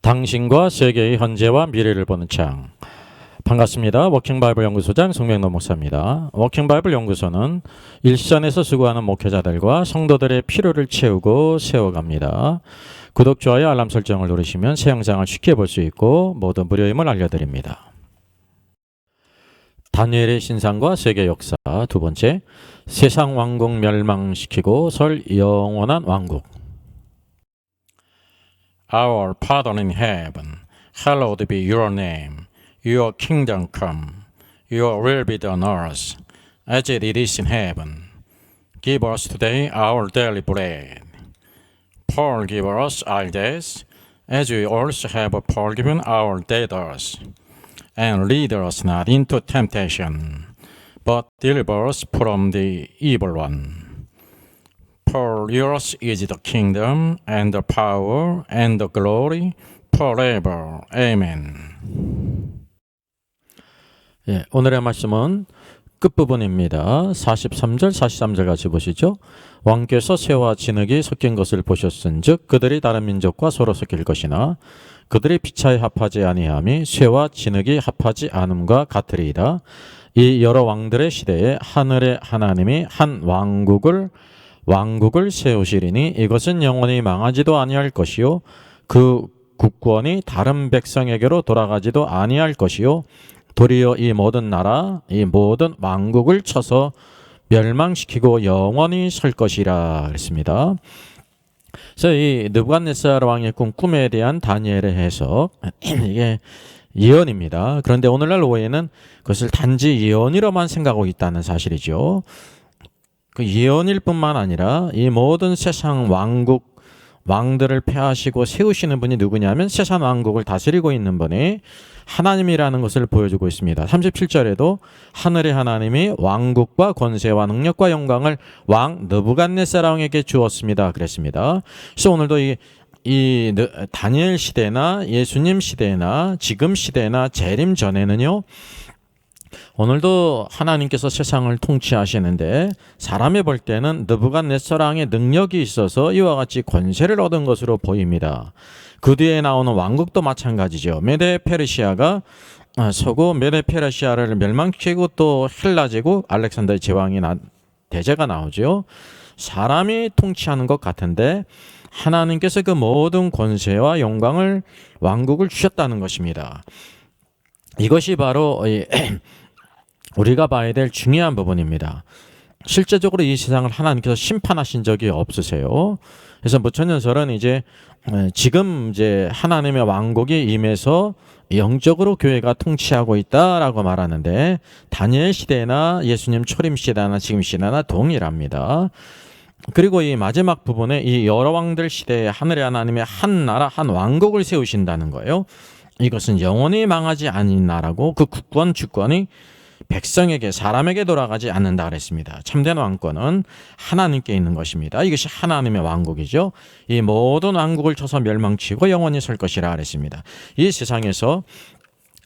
당신과 세계의 현재와 미래를 보는 창. 반갑습니다. 워킹바이블 연구소장 송명노 목사입니다. 워킹바이블 연구소는 일선에서 수고하는 목회자들과 성도들의 필요를 채우고 세워갑니다. 구독, 좋아요, 알람 설정을 누르시면 새 영상을 쉽게 볼 수 있고 모두 무료임을 알려드립니다. 다니엘의 신상과 세계 역사. 두 번째, 세상 왕국 멸망시키고 설 영원한 왕국. Our Father in heaven, hallowed be your name. Your kingdom come. Your will be done on earth, as it is in heaven. Give us today our daily bread. Forgive us our debts, as we also have forgiven our debtors. And lead us not into temptation, but deliver us from the evil one. For yours is the kingdom, and the power, and the glory, forever. Amen. 예, 오늘의 말씀은 끝부분입니다. 43절 같이 보시죠. 왕께서 새와 진흙이 섞인 것을 보셨은즉 그들이 다른 민족과 서로 섞일 것이나 그들이 피차에 합하지 아니함이 새와 진흙이 합하지 않음과 같으리이다. 이 여러 왕들의 시대에 하늘의 하나님이 한 왕국을 세우시리니 이것은 영원히 망하지도 아니할 것이요 그 국권이 다른 백성에게로 돌아가지도 아니할 것이요 도리어 이 모든 나라 이 모든 왕국을 쳐서 멸망시키고 영원히 설 것이라 그랬습니다. 그래서 이 느부갓네살 왕의 꿈에 대한 다니엘의 해석, 이게 예언입니다. 그런데 오늘날 오해는 그것을 단지 예언이로만 생각하고 있다는 사실이죠. 그 예언일 뿐만 아니라 이 모든 세상 왕들을 폐하시고 세우시는 분이 누구냐면 세상 왕국을 다스리고 있는 분이 하나님이라는 것을 보여주고 있습니다. 37절에도 하늘의 하나님이 왕국과 권세와 능력과 영광을 왕 느부갓네살 왕에게 주었습니다. 그랬습니다. 그래서 오늘도 이 다니엘 시대나 예수님 시대나 지금 시대나 재림 전에는요. 오늘도 하나님께서 세상을 통치하시는데 사람이 볼 때는 느부갓네살 왕의 능력이 있어서 이와 같이 권세를 얻은 것으로 보입니다. 그 뒤에 나오는 왕국도 마찬가지죠. 메데 페르시아가 서고 메데 페르시아를 멸망시키고 또 헬라 제국 알렉산더의 제왕이 대제가 나오죠. 사람이 통치하는 것 같은데 하나님께서 그 모든 권세와 영광을 왕국을 주셨다는 것입니다. 이것이 바로 우리가 봐야 될 중요한 부분입니다. 실제적으로 이 세상을 하나님께서 심판하신 적이 없으세요. 그래서 무천년설은 이제 지금 이제 하나님의 왕국이 임해서 영적으로 교회가 통치하고 있다라고 말하는데 다니엘 시대나 예수님 초림 시대나 지금 시대나 동일합니다. 그리고 이 마지막 부분에 이 여러 왕들 시대에 하늘의 하나님의 한 나라 한 왕국을 세우신다는 거예요. 이것은 영원히 망하지 않는 나라고 그 국권 주권이 백성에게 사람에게 돌아가지 않는다 그랬습니다. 참된 왕권은 하나님께 있는 것입니다. 이것이 하나님의 왕국이죠. 이 모든 왕국을 쳐서 멸망치고 영원히 설 것이라 그랬습니다. 이 세상에서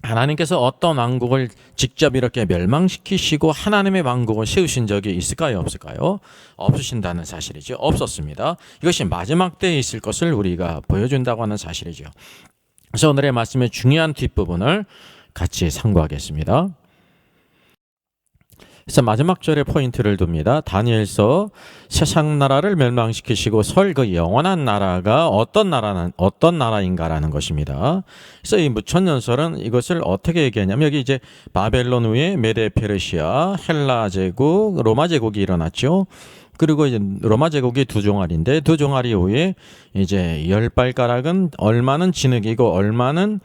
하나님께서 어떤 왕국을 직접 이렇게 멸망시키시고 하나님의 왕국을 세우신 적이 있을까요? 없을까요? 없으신다는 사실이죠. 없었습니다. 이것이 마지막 때에 있을 것을 우리가 보여준다고 하는 사실이죠. 그래서 오늘의 말씀의 중요한 뒷부분을 같이 상고하겠습니다. 그래서 마지막 절에 포인트를 둡니다. 다니엘서 세상 나라를 멸망시키시고 설 그 영원한 나라가 어떤 나라인가라는 것입니다. 그래서 이 무천년설은 이것을 어떻게 얘기하냐면 여기 이제 바벨론 후에 메데 페르시아, 헬라 제국, 로마 제국이 일어났죠. 그리고 이제 로마 제국이 두 종아리인데 두 종아리 후에 이제 10발가락은 얼마는 진흙이고 얼마는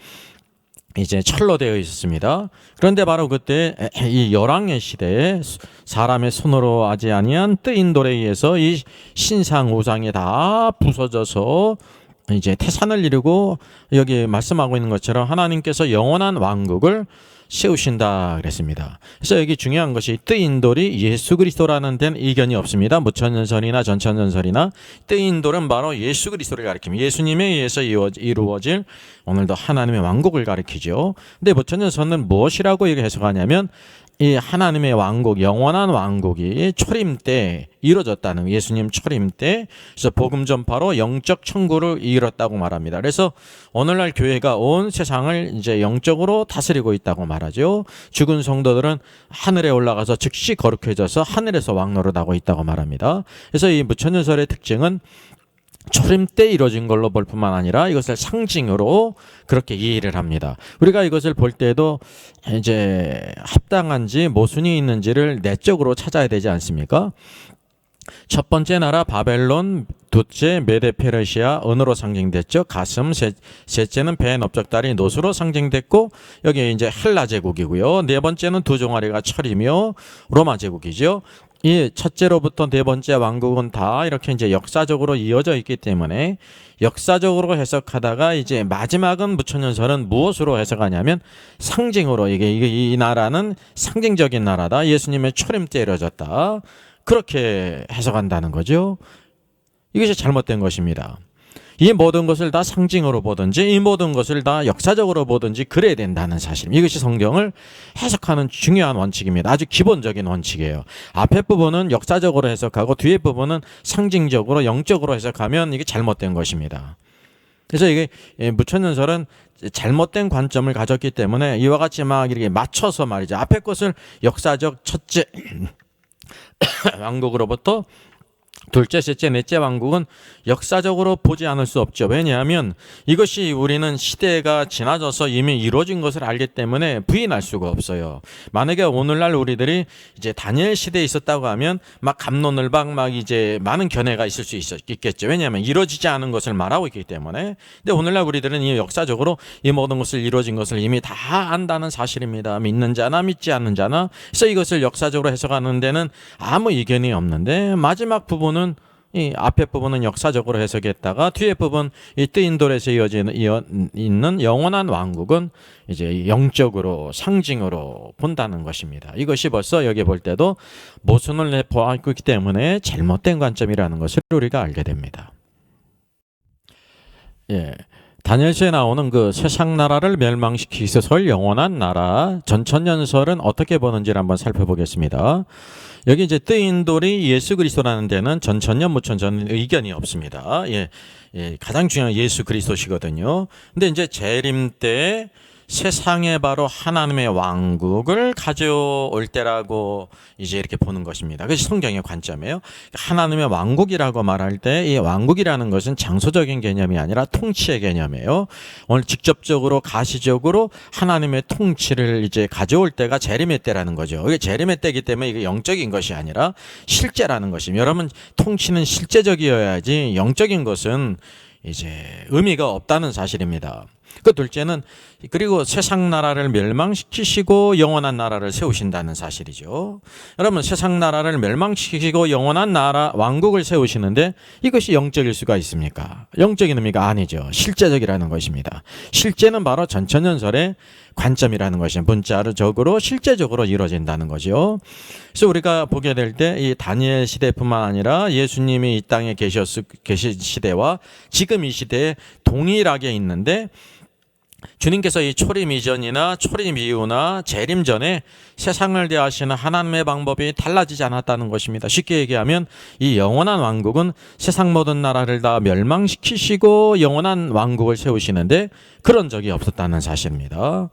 이제 철로 되어 있었습니다. 그런데 바로 그때 이 열왕의 시대에 사람의 손으로 하지 아니한 뜨인 돌에 의해서 이 신상 우상이 다 부서져서 이제 태산을 이루고 여기 말씀하고 있는 것처럼 하나님께서 영원한 왕국을 세우신다 그랬습니다. 그래서 여기 중요한 것이 뜨인 돌이 예수 그리스도라는 데는 이견이 없습니다. 무천년설이나 전천년설이나 뜨인 돌은 바로 예수 그리스도를 가리킵니다. 예수님에 의해서 이루어질 오늘도 하나님의 왕국을 가리키죠. 근데 무천년설은 무엇이라고 해석하냐면 이 하나님의 왕국, 영원한 왕국이 초림 때 이루어졌다는, 예수님 초림 때, 그래서 복음 전파로 영적 천국을 이뤘다고 말합니다. 그래서 오늘날 교회가 온 세상을 이제 영적으로 다스리고 있다고 말하죠. 죽은 성도들은 하늘에 올라가서 즉시 거룩해져서 하늘에서 왕노릇하고 있다고 말합니다. 그래서 이 무천년설의 특징은 초림 때 이루어진 걸로 볼 뿐만 아니라 이것을 상징으로 그렇게 이해를 합니다. 우리가 이것을 볼 때도 이제 합당한지 모순이 있는지를 내적으로 찾아야 되지 않습니까? 첫 번째 나라 바벨론, 둘째 메데 페르시아 은으로 상징됐죠. 가슴, 셋째는 배, 넓적다리, 노수로 상징됐고, 여기 이제 헬라 제국이고요. 네 번째는 두 종아리가 철이며 로마 제국이죠. 이 첫째로부터 네 번째 왕국은 다 이렇게 이제 역사적으로 이어져 있기 때문에 역사적으로 해석하다가 이제 마지막은 무천년설은 무엇으로 해석하냐면 상징으로 이 나라는 상징적인 나라다. 예수님의 초림 때 이루어졌다. 그렇게 해석한다는 거죠. 이것이 잘못된 것입니다. 이 모든 것을 다 상징으로 보든지 이 모든 것을 다 역사적으로 보든지 그래야 된다는 사실. 이것이 성경을 해석하는 중요한 원칙입니다. 아주 기본적인 원칙이에요. 앞에 부분은 역사적으로 해석하고 뒤에 부분은 상징적으로 영적으로 해석하면 이게 잘못된 것입니다. 그래서 이게 무천년설은 잘못된 관점을 가졌기 때문에 이와 같이 막 이렇게 맞춰서 말이죠. 앞에 것을 역사적 첫째 왕국으로부터 둘째, 셋째, 넷째 왕국은 역사적으로 보지 않을 수 없죠. 왜냐하면 이것이 우리는 시대가 지나져서 이미 이루어진 것을 알기 때문에 부인할 수가 없어요. 만약에 오늘날 우리들이 이제 다니엘 시대에 있었다고 하면 막 갑론을박 막 이제 많은 견해가 있을 수 있겠죠. 왜냐하면 이루어지지 않은 것을 말하고 있기 때문에. 근데 오늘날 우리들은 이 역사적으로 이 모든 것을 이루어진 것을 이미 다 안다는 사실입니다. 믿는 자나 믿지 않는 자나. 그래서 이것을 역사적으로 해석하는 데는 아무 이견이 없는데 마지막 부분은 이 앞에 부분은 역사적으로 해석했다가 뒤에 부분 이 뜨인 돌에서 있는 영원한 왕국은 이제 영적으로 상징으로 본다는 것입니다. 이것이 벌써 여기 볼 때도 모순을 보았기 때문에 잘못된 관점이라는 것을 우리가 알게 됩니다. 예. 다니엘서에 나오는 그 세상 나라를 멸망시키소서 영원한 나라 전천년설은 어떻게 보는지를 한번 살펴보겠습니다. 여기 이제 뜨인 돌이 예수 그리스도라는 데는 전천년 무천년 의견이 없습니다. 가장 중요한 예수 그리스도시거든요. 근데 이제 재림 때 세상에 바로 하나님의 왕국을 가져올 때라고 이제 이렇게 보는 것입니다. 그것이 성경의 관점이에요. 하나님의 왕국이라고 말할 때 이 왕국이라는 것은 장소적인 개념이 아니라 통치의 개념이에요. 오늘 직접적으로 가시적으로 하나님의 통치를 이제 가져올 때가 재림의 때라는 거죠. 이게 재림의 때이기 때문에 이게 영적인 것이 아니라 실제라는 것입니다. 여러분, 통치는 실제적이어야지 영적인 것은 이제 의미가 없다는 사실입니다. 그 둘째는 그리고 세상 나라를 멸망시키시고 영원한 나라를 세우신다는 사실이죠. 여러분, 세상 나라를 멸망시키시고 영원한 나라 왕국을 세우시는데 이것이 영적일 수가 있습니까? 영적인 의미가 아니죠. 실제적이라는 것입니다. 실제는 바로 전천년설의 관점이라는 것이 문자적으로 실제적으로 이루어진다는 거죠. 그래서 우리가 보게 될 때 이 다니엘 시대뿐만 아니라 예수님이 이 땅에 계신 시대와 지금 이 시대에 동일하게 있는데 주님께서 이 초림 이전이나 초림 이후나 재림 전에 세상을 대하시는 하나님의 방법이 달라지지 않았다는 것입니다. 쉽게 얘기하면 이 영원한 왕국은 세상 모든 나라를 다 멸망시키시고 영원한 왕국을 세우시는데 그런 적이 없었다는 사실입니다.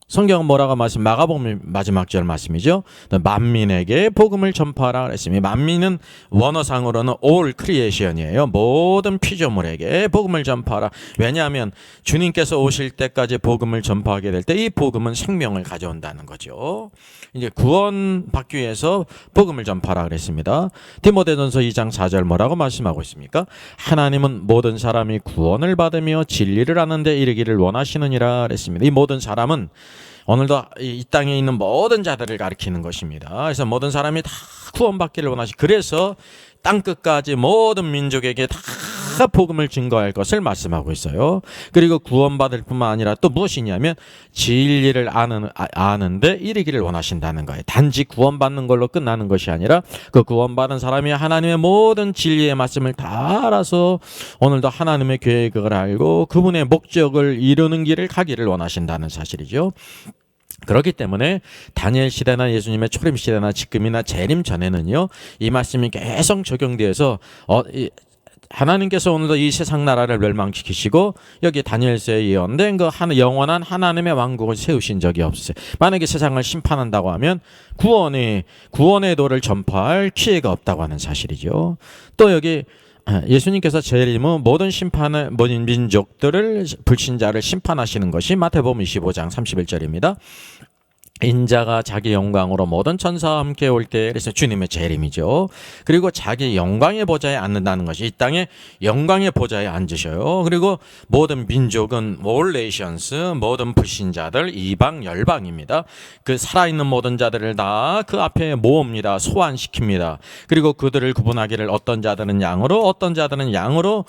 성경은 뭐라고 마가복음 마지막 절 말씀이죠. 만민에게 복음을 전파하라 그랬습니다. 만민은 원어상으로는 all creation이에요. 모든 피조물에게 복음을 전파하라. 왜냐하면 주님께서 오실 때까지 복음을 전파하게 될 때 이 복음은 생명을 가져온다는 거죠. 이제 구원받기 위해서 복음을 전파하라 그랬습니다. 디모데전서 2장 4절 뭐라고 말씀하고 있습니까? 하나님은 모든 사람이 구원을 받으며 진리를 아는 데 이르기를 원하시느니라 그랬습니다. 이 모든 사람은 오늘도 이 땅에 있는 모든 자들을 가리키는 것입니다. 그래서 모든 사람이 다 구원받기를 원하시. 그래서 땅끝까지 모든 민족에게 다 복음을 증거할 것을 말씀하고 있어요. 그리고 구원받을 뿐만 아니라 또 무엇이냐면 진리를 아는데 이르기를 원하신다는 거예요. 단지 구원받는 걸로 끝나는 것이 아니라 그 구원받은 사람이 하나님의 모든 진리의 말씀을 다 알아서 오늘도 하나님의 계획을 알고 그분의 목적을 이루는 길을 가기를 원하신다는 사실이죠. 그렇기 때문에 다니엘 시대나 예수님의 초림 시대나 지금이나 재림 전에는요, 이 말씀이 계속 적용되어서 하나님께서 오늘도 이 세상 나라를 멸망시키시고 여기 다니엘서에 예언된 그 영원한 하나님의 왕국을 세우신 적이 없어요. 만약에 세상을 심판한다고 하면 구원의 도를 전파할 기회가 없다고 하는 사실이죠. 또 여기 예수님께서 재림은 모든 모든 민족들을 불신자를 심판하시는 것이 마태복음 25장 31절입니다. 인자가 자기 영광으로 모든 천사와 함께 올 때, 그래서 주님의 재림이죠. 그리고 자기 영광의 보좌에 앉는다는 것이 이 땅에 영광의 보좌에 앉으셔요. 그리고 모든 민족은 all nations, 모든 불신자들 이방 열방입니다. 그 살아있는 모든 자들을 다 그 앞에 모읍니다. 소환시킵니다. 그리고 그들을 구분하기를 어떤 자들은 양으로 어떤 자들은 양으로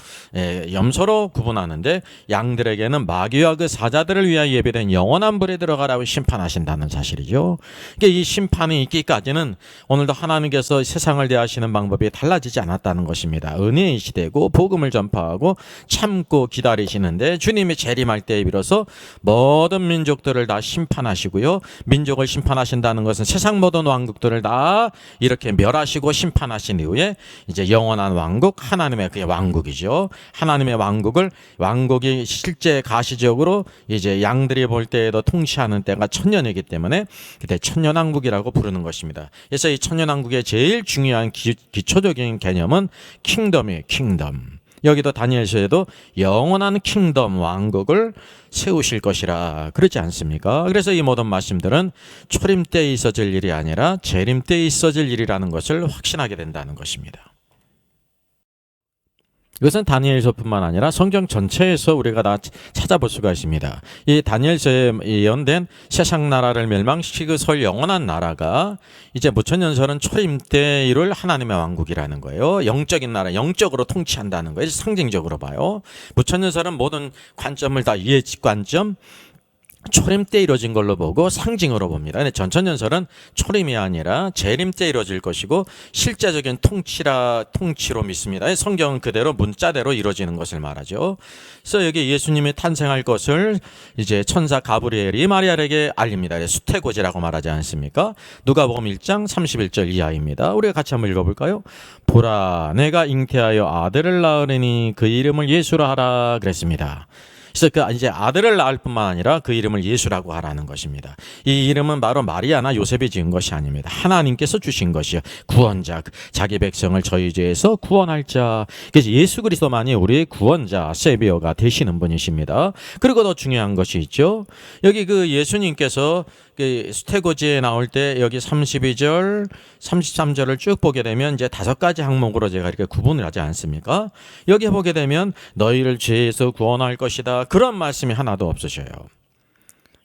염소로 구분하는데 양들에게는 마귀와 그 사자들을 위하여 예비된 영원한 불에 들어가라고 심판하신다는 사실이죠. 그러니까 이 심판이 있기까지는 오늘도 하나님께서 세상을 대하시는 방법이 달라지지 않았다는 것입니다. 은혜의 시대고 복음을 전파하고 참고 기다리시는데 주님이 재림할 때에 비로소 모든 민족들을 다 심판하시고요. 민족을 심판하신다는 것은 세상 모든 왕국들을 다 이렇게 멸하시고 심판하신 이후에 이제 영원한 왕국, 하나님의 그의 왕국이죠. 하나님의 왕국이 실제 가시적으로 이제 양들이 볼 때에도 통치하는 때가 천년이기 때문에 그때 천년왕국이라고 부르는 것입니다. 그래서 이 천년왕국의 제일 중요한 기초적인 개념은 킹덤이에요. 킹덤. 여기도 다니엘서에도 영원한 킹덤 왕국을 세우실 것이라 그러지 않습니까? 그래서 이 모든 말씀들은 초림 때에 있어질 일이 아니라 재림 때에 있어질 일이라는 것을 확신하게 된다는 것입니다. 이것은 다니엘서뿐만 아니라 성경 전체에서 우리가 다 찾아볼 수가 있습니다. 이 다니엘서에 예언된 세상 나라를 멸망시키고 설 영원한 나라가 이제 무천년설은 초림 때 이룰 하나님의 왕국이라는 거예요. 영적인 나라, 영적으로 통치한다는 거예요. 상징적으로 봐요. 무천년설은 모든 관점을 다 관점, 초림 때 이루어진 걸로 보고 상징으로 봅니다. 근데 전천년설은 초림이 아니라 재림 때 이루어질 것이고 실제적인 통치로 믿습니다. 성경은 그대로 문자대로 이루어지는 것을 말하죠. 그래서 여기 예수님이 탄생할 것을 이제 천사 가브리엘이 마리아에게 알립니다. 수태고지라고 말하지 않습니까? 누가복음 1장 31절 이하입니다. 우리가 같이 한번 읽어볼까요? 보라, 내가 잉태하여 아들을 낳으리니 그 이름을 예수라 하라 그랬습니다. 그래서 이제 아들을 낳을 뿐만 아니라 그 이름을 예수라고 하라는 것입니다. 이 이름은 바로 마리아나 요셉이 지은 것이 아닙니다. 하나님께서 주신 것이요. 구원자, 자기 백성을 저희 죄에서 구원할 자. 그래서 예수 그리스도만이 우리의 구원자, 세비어가 되시는 분이십니다. 그리고 더 중요한 것이 있죠. 여기 그 예수님께서 그 수태고지에 나올 때 여기 32절, 33절을 쭉 보게 되면 이제 5가지 항목으로 제가 이렇게 구분을 하지 않습니까? 여기 보게 되면 너희를 죄에서 구원할 것이다. 그런 말씀이 하나도 없으셔요.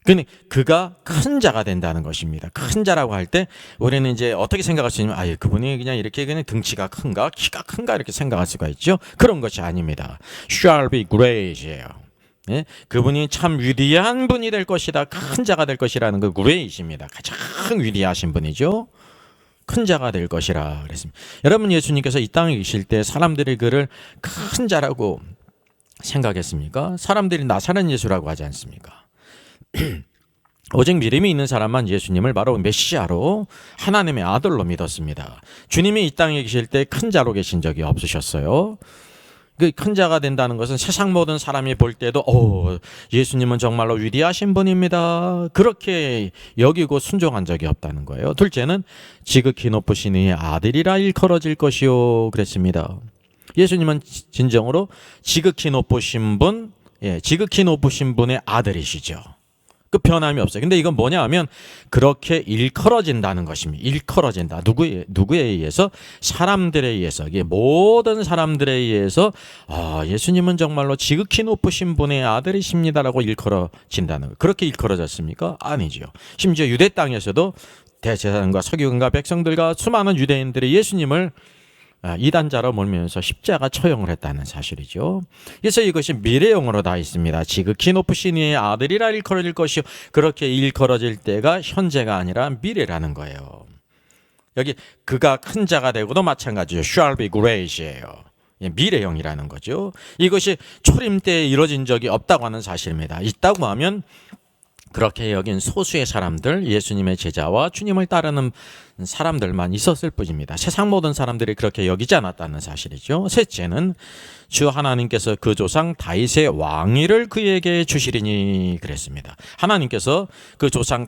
근데 그가 큰 자가 된다는 것입니다. 큰 자라고 할 때 우리는 이제 어떻게 생각할 수 있냐면 그분이 그냥 이렇게 그냥 등치가 큰가 키가 큰가 이렇게 생각할 수가 있죠. 그런 것이 아닙니다. Shall be great이에요. 예? 그분이 참 위대한 분이 될 것이다. 큰 자가 될 것이라는 그 great입니다. 가장 위대하신 분이죠. 큰 자가 될 것이라 그랬습니다. 여러분, 예수님께서 이 땅에 계실 때 사람들이 그를 큰 자라고 생각했습니까? 사람들이 나사렛 예수라고 하지 않습니까? 오직 믿음이 있는 사람만 예수님을 바로 메시아로 하나님의 아들로 믿었습니다. 주님이 이 땅에 계실 때 큰 자로 계신 적이 없으셨어요. 그 큰 자가 된다는 것은 세상 모든 사람이 볼 때도 예수님은 정말로 위대하신 분입니다. 그렇게 여기고 순종한 적이 없다는 거예요. 둘째는 지극히 높으신 이의 아들이라 일컬어질 것이요 그랬습니다. 예수님은 진정으로 지극히 높으신 분의 아들이시죠. 그 변함이 없어요. 근데 이건 뭐냐 하면 그렇게 일컬어진다는 것입니다. 일컬어진다. 누구에 의해서? 사람들에 의해서. 이게 모든 사람들에 의해서 예수님은 정말로 지극히 높으신 분의 아들이십니다라고 일컬어진다는 거예요. 그렇게 일컬어졌습니까? 아니죠. 심지어 유대 땅에서도 대제사장과 서기관과 백성들과 수많은 유대인들이 예수님을 이단자로 몰면서 십자가 처형을 했다는 사실이죠. 그래서 이것이 미래형으로 다 있습니다. 지극히 높으신 이의 아들이라 일컬어질 것이요. 그렇게 일컬어질 때가 현재가 아니라 미래라는 거예요. 여기 그가 큰 자가 되고도 마찬가지죠. shall be great이에요. 미래형이라는 거죠. 이것이 초림 때에 이루어진 적이 없다고 하는 사실입니다. 있다고 하면 그렇게 여긴 소수의 사람들, 예수님의 제자와 주님을 따르는 사람들만 있었을 뿐입니다. 세상 모든 사람들이 그렇게 여기지 않았다는 사실이죠. 셋째는 주 하나님께서 그 조상 다윗의 왕위를 그에게 주시리니 그랬습니다. 하나님께서 그 조상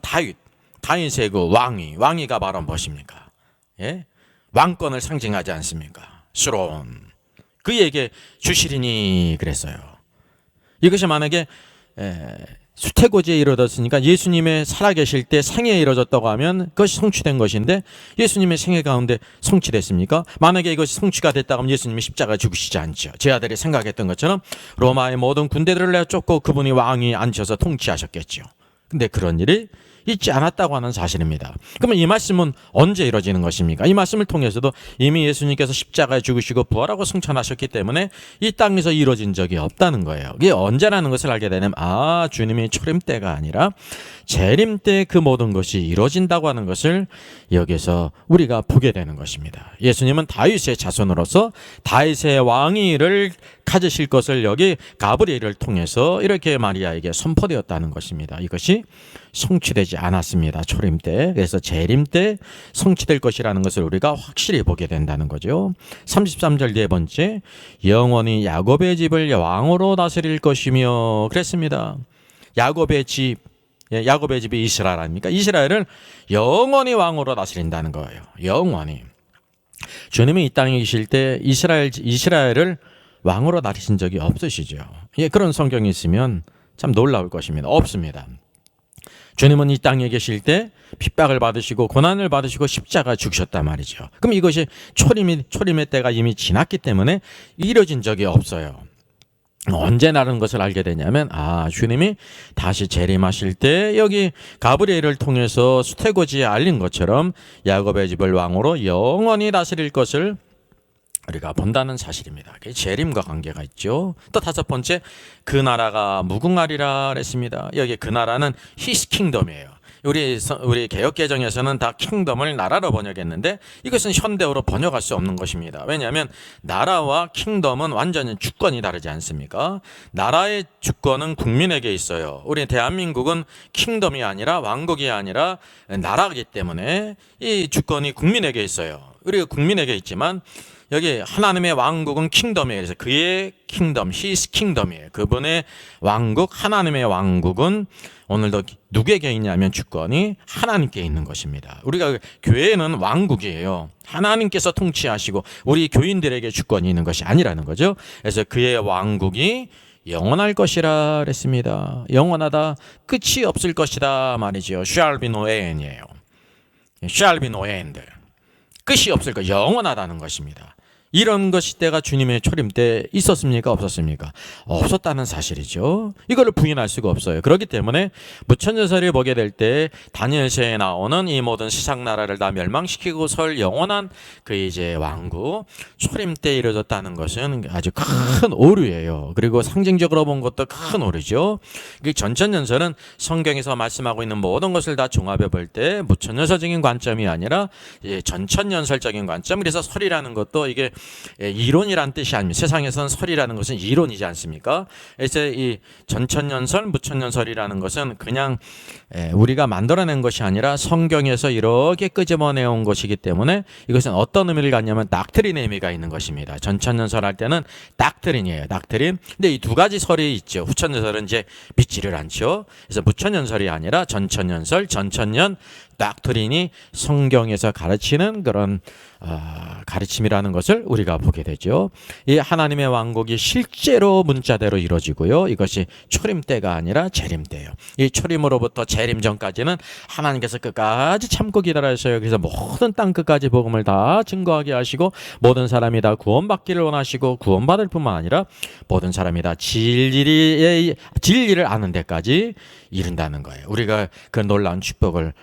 다윗의 그 왕위가 바로 무엇입니까? 예? 왕권을 상징하지 않습니까? 스론 그에게 주시리니 그랬어요. 이것이 만약에 수태고지에 이루어졌으니까 예수님의 살아계실 때 생애에 이루어졌다고 하면 그것이 성취된 것인데 예수님의 생애 가운데 성취됐습니까? 만약에 이것이 성취가 됐다고 하면 예수님이 십자가에 죽으시지 않죠. 제 아들이 생각했던 것처럼 로마의 모든 군대들을 내쫓고 그분이 왕위 앉혀서 통치하셨겠죠. 근데 그런 일이 있지 않았다고 하는 사실입니다. 그러면 이 말씀은 언제 이루어지는 것입니까? 이 말씀을 통해서도 이미 예수님께서 십자가에 죽으시고 부활하고 승천하셨기 때문에 이 땅에서 이루어진 적이 없다는 거예요. 이게 언제라는 것을 알게 되면 주님이 초림 때가 아니라 재림 때 그 모든 것이 이루어진다고 하는 것을 여기서 우리가 보게 되는 것입니다. 예수님은 다윗의 자손으로서 다윗의 왕위를 가지실 것을 여기 가브리엘을 통해서 이렇게 마리아에게 선포되었다는 것입니다. 이것이 성취되지 않았습니다. 초림 때. 그래서 재림 때 성취될 것이라는 것을 우리가 확실히 보게 된다는 거죠. 33절 네 번째, 영원히 야곱의 집을 왕으로 다스릴 것이며 그랬습니다. 야곱의 집이 이스라엘 아닙니까? 이스라엘을 영원히 왕으로 다스린다는 거예요. 영원히. 주님이 이 땅에 계실 때 이스라엘을 왕으로 다스린 적이 없으시죠. 그런 성경이 있으면 참 놀라울 것입니다. 없습니다. 주님은 이 땅에 계실 때 핍박을 받으시고 고난을 받으시고 십자가 죽으셨단 말이죠. 그럼 이것이 초림의 때가 이미 지났기 때문에 이뤄진 적이 없어요. 언제라는 것을 알게 되냐면 주님이 다시 재림하실 때 여기 가브리엘을 통해서 수태고지에 알린 것처럼 야곱의 집을 왕으로 영원히 다스릴 것을 우리가 본다는 사실입니다. 그게 재림과 관계가 있죠. 또 다섯 번째, 그 나라가 무궁하리라 그랬습니다. 여기 그 나라는 His kingdom이에요. 우리 개역개정에서는 다 킹덤을 나라로 번역했는데 이것은 현대어로 번역할 수 없는 것입니다. 왜냐하면 나라와 킹덤은 완전히 주권이 다르지 않습니까? 나라의 주권은 국민에게 있어요. 우리 대한민국은 킹덤이 아니라 왕국이 아니라 나라이기 때문에 이 주권이 국민에게 있어요. 우리가 국민에게 있지만 여기 하나님의 왕국은 킹덤이에요. 그래서 그의 킹덤, His kingdom이에요. 그분의 왕국, 하나님의 왕국은 오늘도 누구에게 있냐면 주권이 하나님께 있는 것입니다. 우리가 교회는 왕국이에요. 하나님께서 통치하시고 우리 교인들에게 주권이 있는 것이 아니라는 거죠. 그래서 그의 왕국이 영원할 것이라 그랬습니다. 영원하다, 끝이 없을 것이다 말이죠. Shall be no end이에요. Shall be no end. 끝이 없을 것, 영원하다는 것입니다. 이런 것이 때가 주님의 초림 때 있었습니까? 없었습니까? 없었다는 사실이죠. 이걸 부인할 수가 없어요. 그렇기 때문에 무천년설을 보게 될 때 다니엘서에 나오는 이 모든 세상 나라를 다 멸망시키고 설 영원한 그 이제 왕국 초림 때 이루어졌다는 것은 아주 큰 오류예요. 그리고 상징적으로 본 것도 큰 오류죠. 전천년설은 성경에서 말씀하고 있는 모든 것을 다 종합해 볼 때 무천년설적인 관점이 아니라 전천년설적인 관점. 그래서 설이라는 것도 이게 이론이란 뜻이 아닙니다. 세상에서는 설이라는 것은 이론이지 않습니까? 그래서 이 전천년설, 무천년설이라는 것은 그냥 우리가 만들어낸 것이 아니라 성경에서 이렇게 끄집어내온 것이기 때문에 이것은 어떤 의미를 갖냐면 닥트린의 의미가 있는 것입니다. 전천년설 할 때는 닥트린이에요. 닥트린. 근데 이 두 가지 설이 있죠. 후천년설은 이제 믿지를 않죠. 그래서 무천년설이 아니라 전천년설, 전천년 닥트린이 성경에서 가르치는 그런 가르침이라는 것을 우리가 보게 되죠. 이 하나님의 왕국이 실제로 문자대로 이루어지고요. 이것이 초림 때가 아니라 재림 때예요. 이 초림으로부터 재림 전까지는 하나님께서 끝까지 참고 기다리셔요. 그래서 모든 땅 끝까지 복음을 다 증거하게 하시고 모든 사람이 다 구원받기를 원하시고 구원받을 뿐만 아니라 모든 사람이 다 진리를 아는 데까지 이른다는 거예요. 우리가 그 놀라운 축복을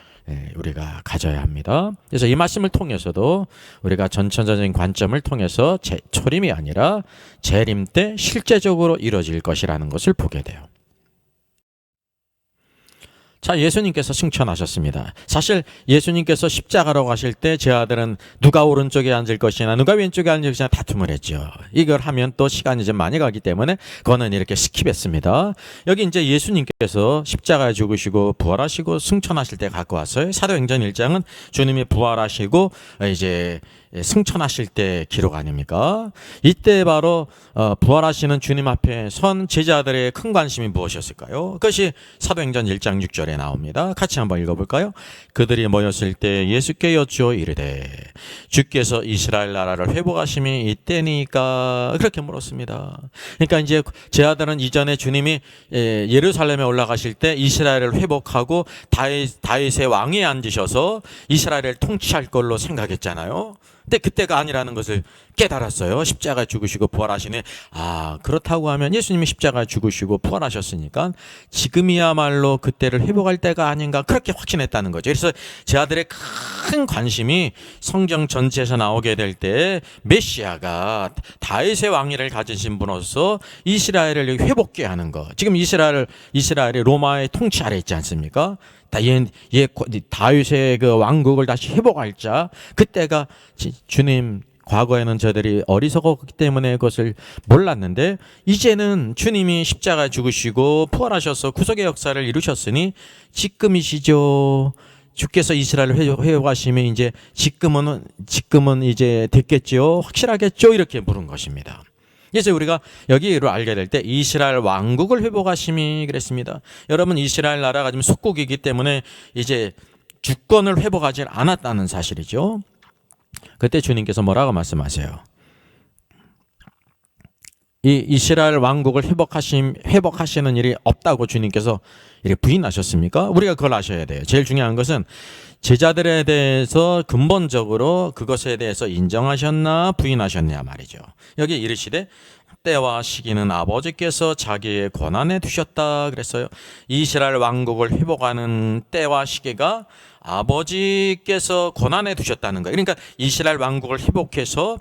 우리가 가져야 합니다. 그래서 이 말씀을 통해서도 우리가 전천사적인 관점을 통해서 초림이 아니라 재림 때 실제적으로 이루어질 것이라는 것을 보게 돼요. 자, 예수님께서 승천하셨습니다. 사실 예수님께서 십자가로 가실 때 제 아들은 누가 오른쪽에 앉을 것이나 누가 왼쪽에 앉을 것이나 다툼을 했죠. 이걸 하면 또 시간이 좀 많이 가기 때문에 그거는 이렇게 스킵했습니다. 여기 이제 예수님께서 십자가에 죽으시고 부활하시고 승천하실 때 갖고 왔어요. 사도행전 1장은 주님이 부활하시고 이제 승천하실 때 기록 아닙니까? 이때 바로 부활하시는 주님 앞에 선 제자들의 큰 관심이 무엇이었을까요? 그것이 사도행전 1장 6절에 나옵니다. 같이 한번 읽어볼까요? 그들이 모였을 때 예수께 여쭈어 이르되 주께서 이스라엘 나라를 회복하심이 이때니까 그렇게 물었습니다. 그러니까 이제 제자들은 이전에 주님이 예루살렘에 올라가실 때 이스라엘을 회복하고 다윗의 왕위에 앉으셔서 이스라엘을 통치할 걸로 생각했잖아요. 근데 그때가 아니라는 것을 깨달았어요. 십자가에 죽으시고 부활하시네. 그렇다고 하면 예수님이 십자가에 죽으시고 부활하셨으니까 지금이야말로 그때를 회복할 때가 아닌가 그렇게 확신했다는 거죠. 그래서 제 아들의 큰 관심이 성경 전체에서 나오게 될 때 메시아가 다윗의 왕위를 가지신 분으로서 이스라엘을 회복케 하는 거. 지금 이스라엘이 로마의 통치 아래 있지 않습니까? 다윗의 그 왕국을 다시 회복할 자, 그때가 주님, 과거에는 저들이 어리석었기 때문에 그것을 몰랐는데 이제는 주님이 십자가에 죽으시고 부활하셔서 구속의 역사를 이루셨으니 지금이시죠. 주께서 이스라엘을 회복하시면 이제 지금은 이제 됐겠죠. 확실하겠죠. 이렇게 물은 것입니다. 그래서 우리가 여기를 알게 될 때 이스라엘 왕국을 회복하심이 그랬습니다. 여러분, 이스라엘 나라가 지금 속국이기 때문에 이제 주권을 회복하지 않았다는 사실이죠. 그때 주님께서 뭐라고 말씀하세요? 이 이스라엘 왕국을 회복하시는 일이 없다고 주님께서 이렇게 부인하셨습니까? 우리가 그걸 아셔야 돼요. 제일 중요한 것은 제자들에 대해서 근본적으로 그것에 대해서 인정하셨나 부인하셨냐 말이죠. 여기 이르시되 때와 시기는 아버지께서 자기의 권한에 두셨다 그랬어요. 이스라엘 왕국을 회복하는 때와 시기가 아버지께서 권한에 두셨다는 거예요. 그러니까 이스라엘 왕국을 회복해서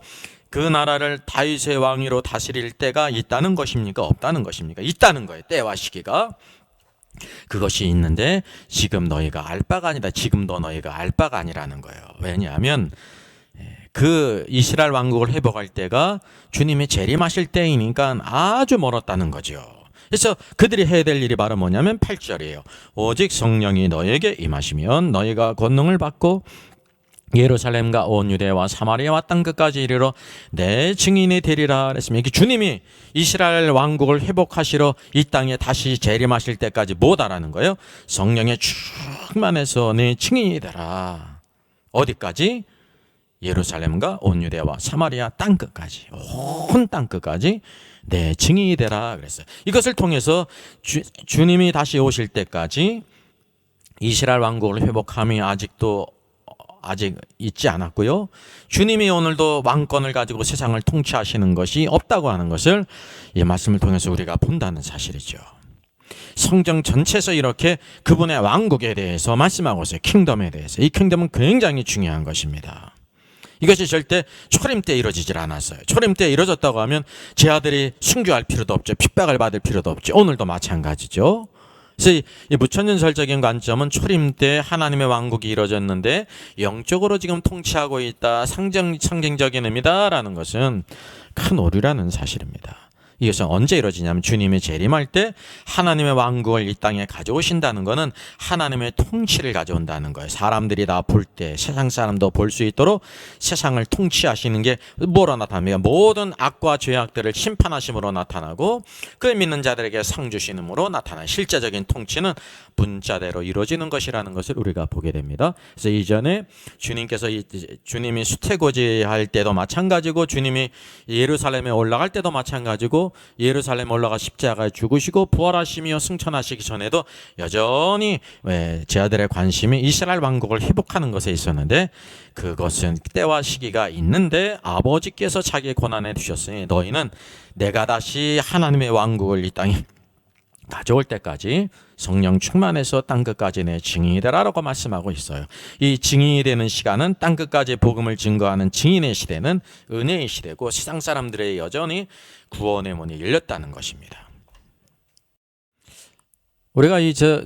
그 나라를 다윗의 왕위로 다스릴 때가 있다는 것입니까? 없다는 것입니까? 있다는 거예요. 때와 시기가. 그것이 있는데 지금 너희가 알 바가 아니다. 지금도 너희가 알 바가 아니라는 거예요. 왜냐하면 그 이스라엘 왕국을 회복할 때가 주님이 재림하실 때이니까 아주 멀었다는 거죠. 그래서 그들이 해야 될 일이 바로 뭐냐면 8절이에요. 오직 성령이 너에게 임하시면 너희가 권능을 받고 예루살렘과 온 유대와 사마리아와 땅 끝까지 이르러 내 증인이 되리라 그랬습니다. 이게 주님이 이스라엘 왕국을 회복하시러 이 땅에 다시 재림하실 때까지 뭐다라는 거예요? 성령의 충만해서 내 증인이 되라. 어디까지? 예루살렘과 온 유대와 사마리아 땅 끝까지, 온 땅 끝까지 내 증인이 되라 그랬어요. 이것을 통해서 주님이 다시 오실 때까지 이스라엘 왕국을 회복함이 아직 있지 않았고요. 주님이 오늘도 왕권을 가지고 세상을 통치하시는 것이 없다고 하는 것을 이 말씀을 통해서 우리가 본다는 사실이죠. 성경 전체에서 이렇게 그분의 왕국에 대해서 말씀하고 있어요. 킹덤에 대해서. 이 킹덤은 굉장히 중요한 것입니다. 이것이 절대 초림 때 이루어지질 않았어요. 초림 때 이루어졌다고 하면 제 아들이 순교할 필요도 없죠. 핍박을 받을 필요도 없죠. 오늘도 마찬가지죠. 그래서 이 무천년설적인 관점은 초림 때 하나님의 왕국이 이루어졌는데 영적으로 지금 통치하고 있다. 상징적인 의미다라는 것은 큰 오류라는 사실입니다. 이것은 언제 이루어지냐면 주님이 재림할 때 하나님의 왕국을 이 땅에 가져오신다는 것은 하나님의 통치를 가져온다는 거예요. 사람들이 다 볼 때 세상 사람도 볼 수 있도록 세상을 통치하시는 게 뭐로 나타납니까? 모든 악과 죄악들을 심판하심으로 나타나고 그를 믿는 자들에게 상 주시는으로 나타나는 실제적인 통치는 분자대로 이루어지는 것이라는 것을 우리가 보게 됩니다. 그래서 이전에 주님이 수태고지할 때도 마찬가지고 주님이 예루살렘에 올라갈 때도 마찬가지고 예루살렘 올라가 십자가에 죽으시고 부활하시며 승천하시기 전에도 여전히 제 아들의 관심이 이스라엘 왕국을 회복하는 것에 있었는데 그것은 때와 시기가 있는데 아버지께서 자기의 권한에 두셨으니 너희는 내가 다시 하나님의 왕국을 이 땅에 가져올 때까지 성령 충만해서 땅끝까지 내 증인이 되라라고 말씀하고 있어요. 이 증인이 되는 시간은 땅끝까지 복음을 증거하는 증인의 시대는 은혜의 시대고 세상 사람들의 여전히 구원의 문이 열렸다는 것입니다. 우리가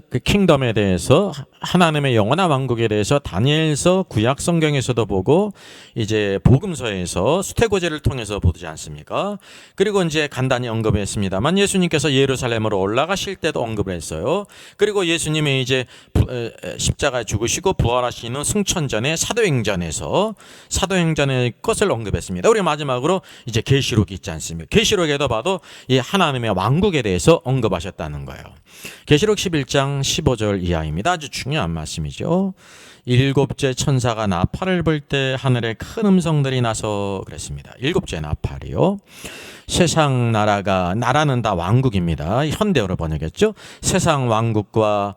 그 킹덤에 대해서 하나님의 영원한 왕국에 대해서 다니엘서 구약 성경에서도 보고 이제 복음서에서 수태고제를 통해서 보지 않습니까? 그리고 이제 간단히 언급했습니다만 예수님께서 예루살렘으로 올라가실 때도 언급을 했어요. 그리고 예수님이 이제 십자가에 죽으시고 부활하시는 승천전에 사도행전의 것을 언급했습니다. 우리 마지막으로 이제 계시록이 있지 않습니까? 계시록에도 봐도 이 하나님의 왕국에 대해서 언급하셨다는 거예요. 계시록 11장 15절 이하입니다. 아주 중요한 말씀이죠. 일곱째 천사가 나팔을 불 때 하늘에 큰 음성들이 나서 그랬습니다. 일곱째 나팔이요. 나라는 다 왕국입니다. 현대어로 번역했죠. 세상 왕국과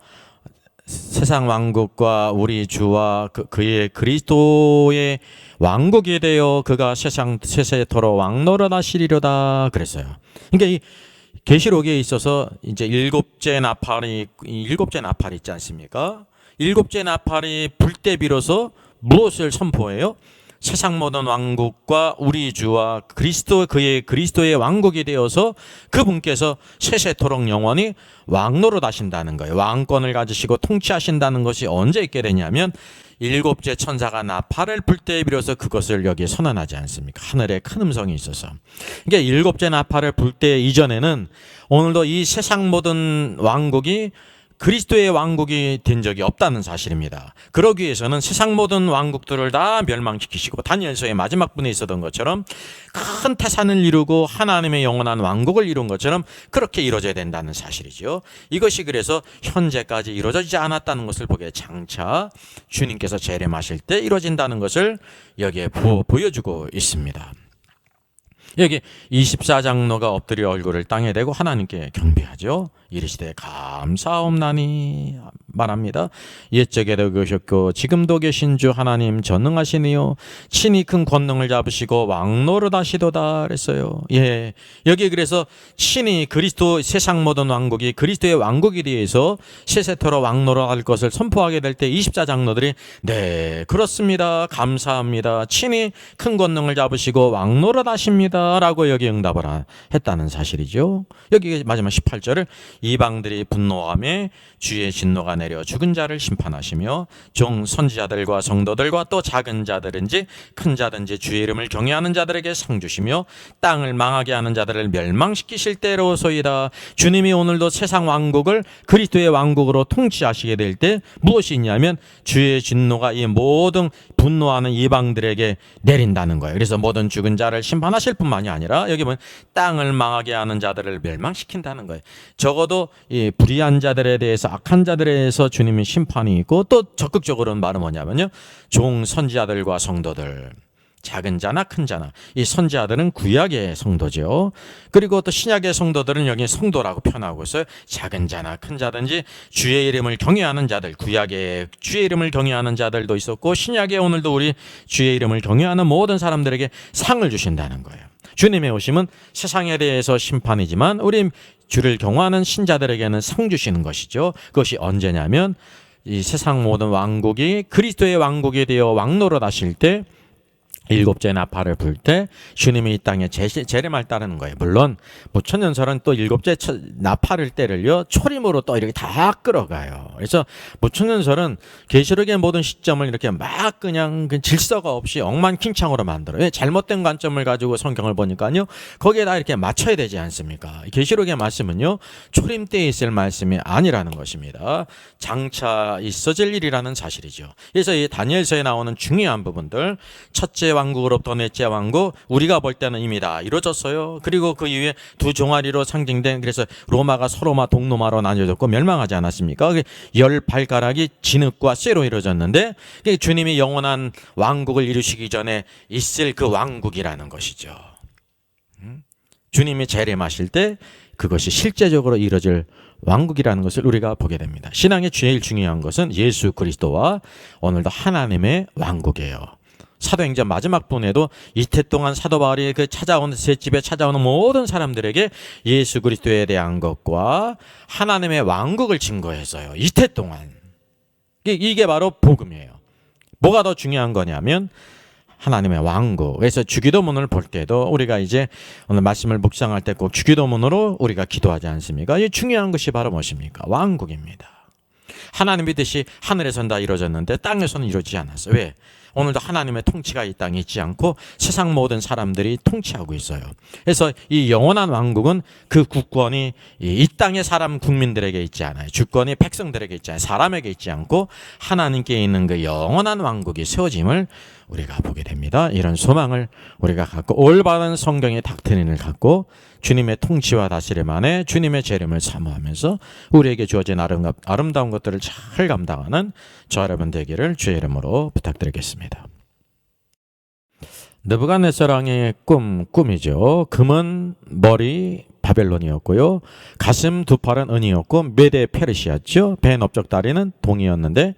우리 주와 그의 그리스도의 왕국이 되어 그가 세세토록 왕노릇 하시리로다 그랬어요. 그러니까 이 계시록에 있어서 이제 일곱째 나팔이 있지 않습니까? 일곱째 나팔이 불 때 비로소 무엇을 선포해요? 세상 모든 왕국과 우리 주와 그의 그리스도의 왕국이 되어서 그분께서 세세토록 영원히 왕노릇 하신다는 거예요. 왕권을 가지시고 통치하신다는 것이 언제 있게 되냐면 일곱째 천사가 나팔을 불 때에 비로소 그것을 여기에 선언하지 않습니까? 하늘에 큰 음성이 있어서. 그러니까 일곱째 나팔을 불 때 이전에는 오늘도 이 세상 모든 왕국이 그리스도의 왕국이 된 적이 없다는 사실입니다. 그러기 위해서는 세상 모든 왕국들을 다 멸망시키시고 다니엘서의 마지막 분에 있었던 것처럼 큰 태산을 이루고 하나님의 영원한 왕국을 이룬 것처럼 그렇게 이루어져야 된다는 사실이죠. 이것이 그래서 현재까지 이루어지지 않았다는 것을 보게 장차 주님께서 재림하실 때 이루어진다는 것을 여기에 보여주고 있습니다. 여기 24장로가 엎드려 얼굴을 땅에 대고 하나님께 경배하죠. 이르시되 감사옵나니 말합니다. 옛적에도 계셨고 지금도 계신 주 하나님 전능하시니요 친히 큰 권능을 잡으시고 왕노릇 하시도다 그랬어요. 예, 여기 그래서 친히 그리스도 세상 모든 왕국이 그리스도의 왕국에 대해서 세세토록 왕노릇 할 것을 선포하게 될 때 24장로들이 네 그렇습니다 감사합니다 친히 큰 권능을 잡으시고 왕노릇 하십니다 라고 여기 응답을 했다는 사실이죠. 여기 마지막 18절을 이방들이 분노하며 주의 진노가 내려 죽은 자를 심판하시며 종 선지자들과 성도들과 또 작은 자들인지 큰 자든지 주의 이름을 경외하는 자들에게 상 주시며 땅을 망하게 하는 자들을 멸망시키실 때로소이다. 주님이 오늘도 세상 왕국을 그리스도의 왕국으로 통치하시게 될 때 무엇이 있냐면 주의 진노가 이 모든 분노하는 이방들에게 내린다는 거예요. 그래서 모든 죽은 자를 심판하실 뿐만이 아니라 여기 보면 땅을 망하게 하는 자들을 멸망시킨다는 거예요. 적어도 이 불의한 자들에 대해서 악한 자들에 대해서 주님의 심판이 있고 또 적극적으로는 말은 뭐냐면요. 종 선지자들과 성도들 작은 자나 큰 자나 이 선지자들은 구약의 성도죠. 그리고 또 신약의 성도들은 여기 성도라고 표현하고 있어요. 작은 자나 큰 자든지 주의 이름을 경외하는 자들 구약의 주의 이름을 경외하는 자들도 있었고 신약의 오늘도 우리 주의 이름을 경외하는 모든 사람들에게 상을 주신다는 거예요. 주님의 오심은 세상에 대해서 심판이지만 우리 주를 경외하는 신자들에게는 상 주시는 것이죠. 그것이 언제냐면 이 세상 모든 왕국이 그리스도의 왕국이 되어 왕노릇 하실 때 일곱째 나팔을 불 때 주님이 이 땅에 재림할 따르는 거예요. 물론 무천년설은 또 일곱째 나팔을 때를요 초림으로 또 이렇게 다 끌어가요. 그래서 무천년설은 계시록의 모든 시점을 이렇게 막 그냥 질서가 없이 엉망킹창으로 만들어요. 잘못된 관점을 가지고 성경을 보니까요 거기에다 이렇게 맞춰야 되지 않습니까? 계시록의 말씀은요 초림 때에 있을 말씀이 아니라는 것입니다. 장차 있어질 일이라는 사실이죠. 그래서 이 다니엘서에 나오는 중요한 부분들 첫째 왕국으로부터 넷째 왕국 우리가 볼 때는 이미 다 이루어졌어요. 그리고 그 이후에 두 종아리로 상징된 그래서 로마가 서로마 동로마로 나뉘어졌고 멸망하지 않았습니까? 18가락이 진흙과 쇠로 이루어졌는데 주님이 영원한 왕국을 이루시기 전에 있을 그 왕국이라는 것이죠. 주님이 재림하실 때 그것이 실제적으로 이루어질 왕국이라는 것을 우리가 보게 됩니다. 신앙의 제일 중요한 것은 예수 그리스도와 오늘도 하나님의 왕국이에요. 사도행전 마지막 분에도 이태 동안 사도 바울이 그 찾아오는 제 집에 찾아오는 모든 사람들에게 예수 그리스도에 대한 것과 하나님의 왕국을 증거했어요. 이태 동안. 이게 바로 복음이에요. 뭐가 더 중요한 거냐면 하나님의 왕국. 그래서 주기도문을 볼 때도 우리가 이제 오늘 말씀을 묵상할 때 꼭 주기도문으로 우리가 기도하지 않습니까? 이 중요한 것이 바로 무엇입니까? 왕국입니다. 하나님의 뜻이 하늘에서는 다 이루어졌는데 땅에서는 이루어지지 않았어요. 왜? 오늘도 하나님의 통치가 이 땅에 있지 않고 세상 모든 사람들이 통치하고 있어요. 그래서 이 영원한 왕국은 그 국권이 이 땅의 사람 국민들에게 있지 않아요. 주권이 백성들에게 있지 않아요. 사람에게 있지 않고 하나님께 있는 그 영원한 왕국이 세워짐을 우리가 보게 됩니다. 이런 소망을 우리가 갖고 올바른 성경의 닥트린을 갖고 주님의 통치와 다스림 안에 주님의 재림을 사모하면서 우리에게 주어진 아름다운 것들을 잘 감당하는 저 여러분 되기를 주의 이름으로 부탁드리겠습니다. 느부갓네살 왕의 꿈이죠. 금은 머리 바벨론이었고요. 가슴 두 팔은 은이었고 메데 페르시아죠. 배 넓적 다리는 동이었는데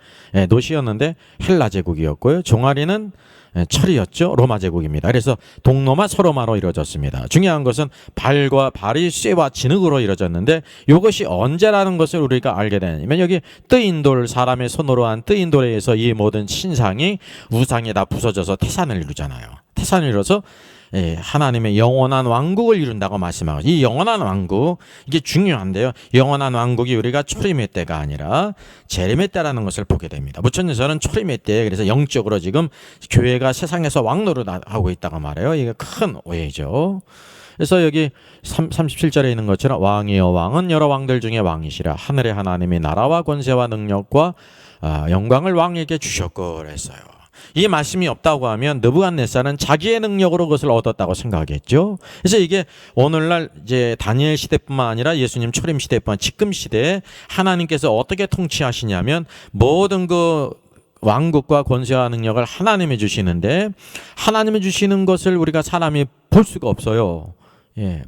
노시였는데 헬라 제국이었고요. 종아리는 철이었죠. 로마 제국입니다. 그래서 동로마 서로마로 이루어졌습니다. 중요한 것은 발이 쇠와 진흙으로 이루어졌는데 이것이 언제라는 것을 우리가 알게 되냐면 여기 뜨인 돌, 사람의 손으로 한 뜨인 돌에 의해서 이 모든 신상이 우상이 다 부서져서 태산을 이루잖아요. 태산을 이뤄서 하나님의 영원한 왕국을 이룬다고 말씀하고, 이 영원한 왕국, 이게 중요한데요. 영원한 왕국이 우리가 초림의 때가 아니라 재림의 때라는 것을 보게 됩니다. 부처님께서는 초림의 때, 그래서 영적으로 지금 교회가 세상에서 왕노릇하고 있다고 말해요. 이게 큰 오해죠. 그래서 여기 37절에 있는 것처럼 왕이여 왕은 여러 왕들 중에 왕이시라. 하늘의 하나님이 나라와 권세와 능력과 영광을 왕에게 주셨고 그랬어요. 이 말씀이 없다고 하면 느부갓네살은 자기의 능력으로 그것을 얻었다고 생각하겠죠. 그래서 이게 오늘날 이제 다니엘 시대뿐만 아니라 예수님 초림 시대뿐만 지금 시대에 하나님께서 어떻게 통치하시냐면 모든 그 왕국과 권세와 능력을 하나님이 주시는데 하나님이 주시는 것을 우리가 사람이 볼 수가 없어요.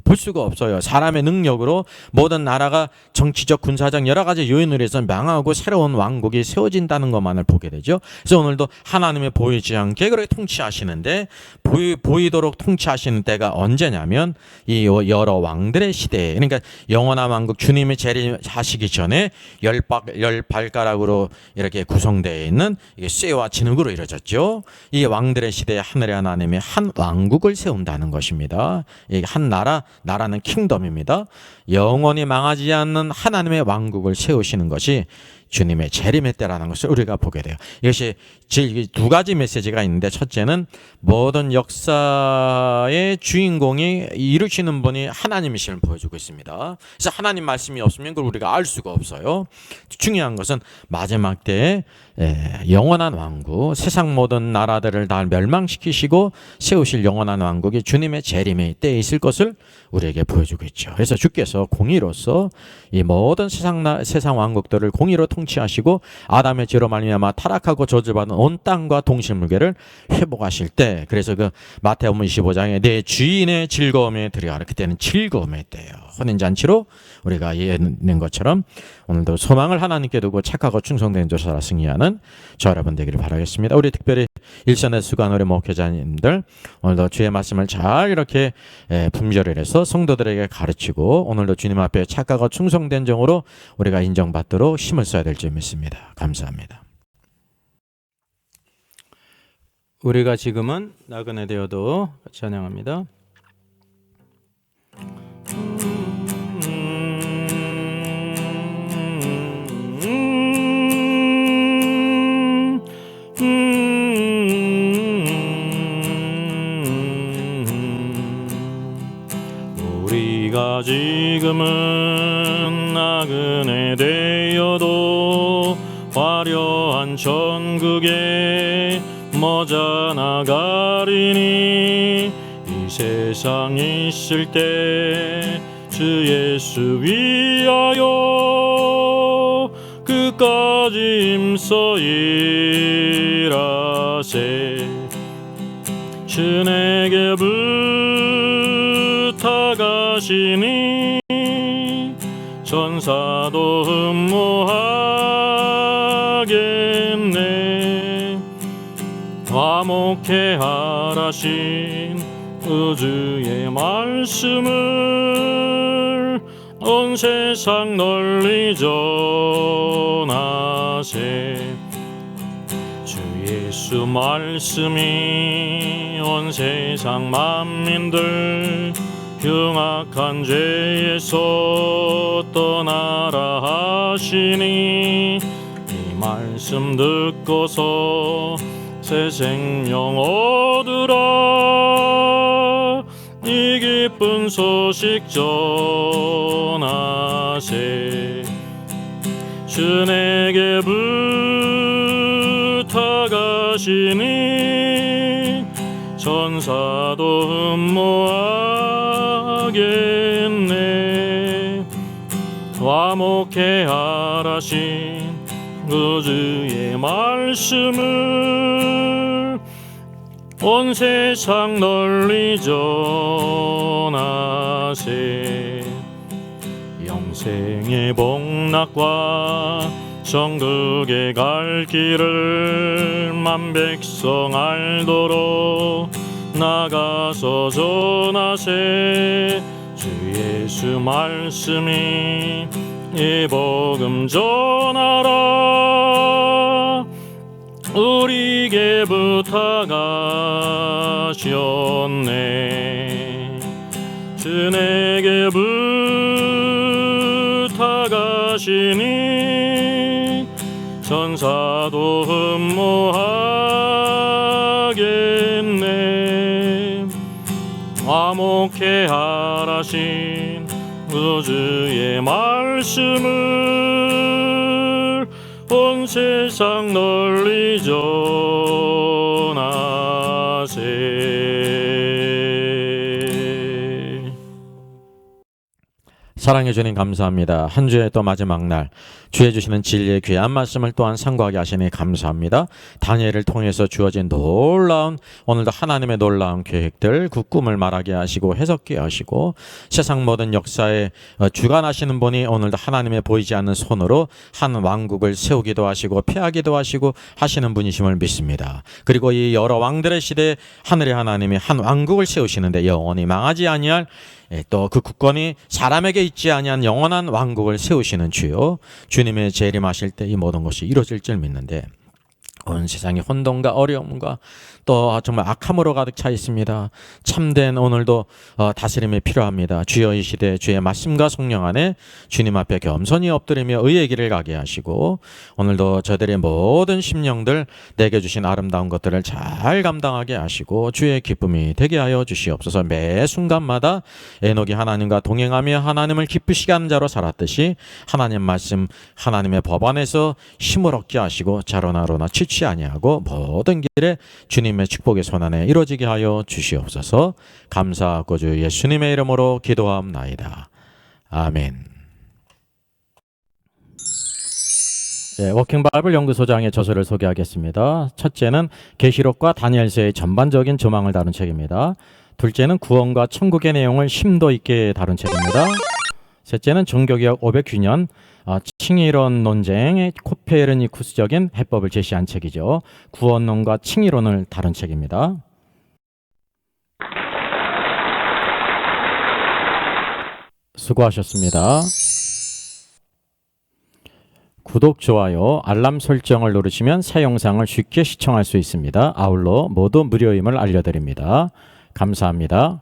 볼 수가 없어요. 사람의 능력으로 모든 나라가 정치적, 군사적 여러 가지 요인으로 해서 망하고 새로운 왕국이 세워진다는 것만을 보게 되죠. 그래서 오늘도 하나님의 보이지 않게 그렇게 통치하시는데 보이도록 통치하시는 때가 언제냐면 이 여러 왕들의 시대에, 그러니까 영원한 왕국 주님의 재림하시기 전에 열 발가락으로 이렇게 구성되어 있는 이게 쇠와 진흙으로 이루어졌죠. 이 왕들의 시대에 하늘의 하나님이 한 왕국을 세운다는 것입니다. 이게 한 나라는 킹덤입니다. 영원히 망하지 않는 하나님의 왕국을 세우시는 것이 주님의 재림의 때라는 것을 우리가 보게 돼요. 이것이 두 가지 메시지가 있는데, 첫째는 모든 역사의 주인공이 이루시는 분이 하나님이심을 보여주고 있습니다. 그래서 하나님 말씀이 없으면 그걸 우리가 알 수가 없어요. 중요한 것은 마지막 때에 영원한 왕국, 세상 모든 나라들을 다 멸망시키시고 세우실 영원한 왕국이 주님의 재림의 때에 있을 것을 우리에게 보여주고 있죠. 그래서 주께서 공의로서 이 모든 세상 왕국들을 공의로 통치하시고 아담의 죄로 말미암아 타락하고 저주받은 온 땅과 동식물계를 회복하실 때, 그래서 그 마태복음 25장에 내 주인의 즐거움에 들어가라. 그때는 즐거움의 때예요. 혼인잔치로 우리가 예는 것처럼 오늘도 소망을 하나님께 두고 착하고 충성된 조사라 승리하는 저 여러분 되기를 바라겠습니다. 우리 특별히 일선에 수고한 우리 목회자님들, 오늘도 주의 말씀을 잘 이렇게 분별을 해서 성도들에게 가르치고 오늘도 주님 앞에 착하고 충성된 종으로 우리가 인정받도록 힘을 써야 될 줄 믿습니다. 감사합니다. 우리가 지금은 나그네 되어도 같이 찬양합니다. 우리가 지금은 나그네 되어도 화려한 천국에 머자 나가리니 이 세상 있을 때 주 예수 위하여 끝까지 힘써 일하세. 주에게 부탁하시니 천사도 흠모하겠네. 화목해 하라신 우주의 말씀을 온 세상 널리 전하세. 주 예수 말씀이 온 세상 만민들 흉악한 죄에서 떠나라 하시니, 이 말씀 듣고서 새 생명 얻으라. 이 기쁜 소식 전하세. 주 내게 부탁하시니 천사도 흠모하겠네. 화목해 하라신 우주의 말씀을 온 세상 널리 전하세. 영생의 복락과 천국에 갈 길을 만 백성 알도록 나가서 전하세. 주 예수 말씀이 이 복음 전하라. 우리에게 부탁하셨네. 주 내게 부탁하시니 천사도 흠모하겠네. 화목해 하라신 우주의 말씀을 온 세상 널리 전하세. 사랑해 주님 감사합니다. 한 주의 또 마지막 날 주의 주시는 진리의 귀한 말씀을 또한 상고하게 하시니 감사합니다. 다니엘을 통해서 주어진 놀라운, 오늘도 하나님의 놀라운 계획들, 그 꿈을 말하게 하시고 해석게 하시고 세상 모든 역사에 주관하시는 분이 오늘도 하나님의 보이지 않는 손으로 한 왕국을 세우기도 하시고 폐하기도 하시고 하시는 분이심을 믿습니다. 그리고 이 여러 왕들의 시대에 하늘의 하나님이 한 왕국을 세우시는데 영원히 망하지 아니할, 또 그 국권이 사람에게 있지 아니한 영원한 왕국을 세우시는 주요, 주님의 재림하실 때 이 모든 것이 이루어질 줄 믿는데 온 세상이 혼돈과 어려움과 또 정말 악함으로 가득 차 있습니다. 참된 오늘도 다스림이 필요합니다. 주여 이 시대 주의 말씀과 성령 안에 주님 앞에 겸손히 엎드리며 의의 길을 가게 하시고 오늘도 저들의 모든 심령들 내게 주신 아름다운 것들을 잘 감당하게 하시고 주의 기쁨이 되게 하여 주시옵소서. 매 순간마다 에녹이 하나님과 동행하며 하나님을 기쁘시게 하는 자로 살았듯이 하나님 말씀 하나님의 법 안에서 힘을 얻게 하시고 자로나로나 취치 아니하고 모든 길에 주님의 축복의 손안에 이루어지게 하여 주시옵소서. 감사하고 주 예수님의 이름으로 기도하옵나이다. 아멘. 워킹 바이블 연구소장의 저서를 소개하겠습니다. 첫째는 계시록과 다니엘서의 전반적인 조망을 다룬 책입니다. 둘째는 구원과 천국의 내용을 심도 있게 다룬 책입니다. 셋째는 종교개혁 500주년 칭의론 논쟁의 코페르니쿠스적인 해법을 제시한 책이죠. 구원론과 칭의론을 다룬 책입니다. 수고하셨습니다. 구독, 좋아요, 알람 설정을 누르시면 새 영상을 쉽게 시청할 수 있습니다. 아울러 모두 무료임을 알려드립니다. 감사합니다.